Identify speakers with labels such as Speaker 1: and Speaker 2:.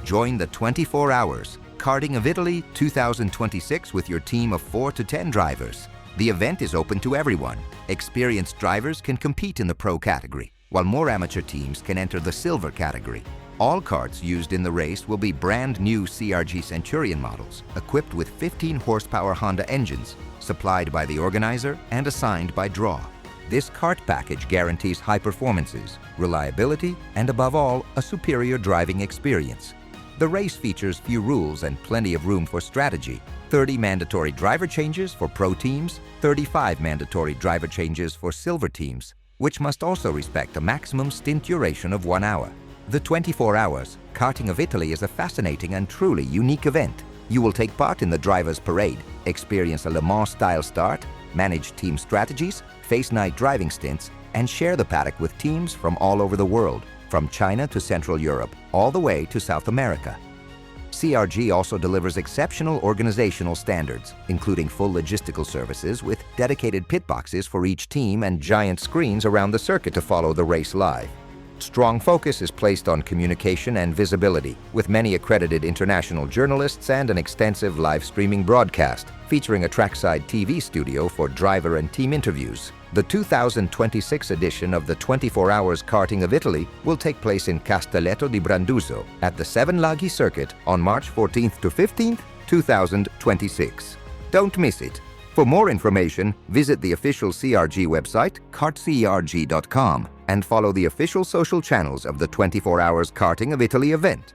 Speaker 1: Join the 24 Hours Karting of Italy 2026 with your team of 4 to 10 drivers. The event is open to everyone. Experienced drivers can compete in the Pro category, while more amateur teams can enter the Silver category. All karts used in the race will be brand new CRG Centurion models, equipped with 15 horsepower Honda engines, supplied by the organizer and assigned by draw. This kart package guarantees high performances, reliability, and above all, a superior driving experience. The race features few rules and plenty of room for strategy. 30 mandatory driver changes for Pro teams, 35 mandatory driver changes for Silver teams, which must also respect a maximum stint duration of 1 hour. The 24 Hours Karting of Italy is a fascinating and truly unique event. You will take part in the Drivers' Parade, experience a Le Mans-style start, manage team strategies, face night driving stints, and share the paddock with teams from all over the world, from China to Central Europe, all the way to South America. CRG also delivers exceptional organizational standards, including full logistical services with dedicated pit boxes for each team and giant screens around the circuit to follow the race live. Strong focus is placed on communication and visibility, with many accredited international journalists and an extensive live streaming broadcast, featuring a trackside TV studio for driver and team interviews. The 2026 edition of the 24 Hours Karting of Italy will take place in Castelletto di Branduzzo at the Seven Laghi circuit on March 14th to 15th, 2026. Don't miss it. For more information, visit the official CRG website, kartcrg.com, and follow the official social channels of the 24 Hours Karting of Italy event.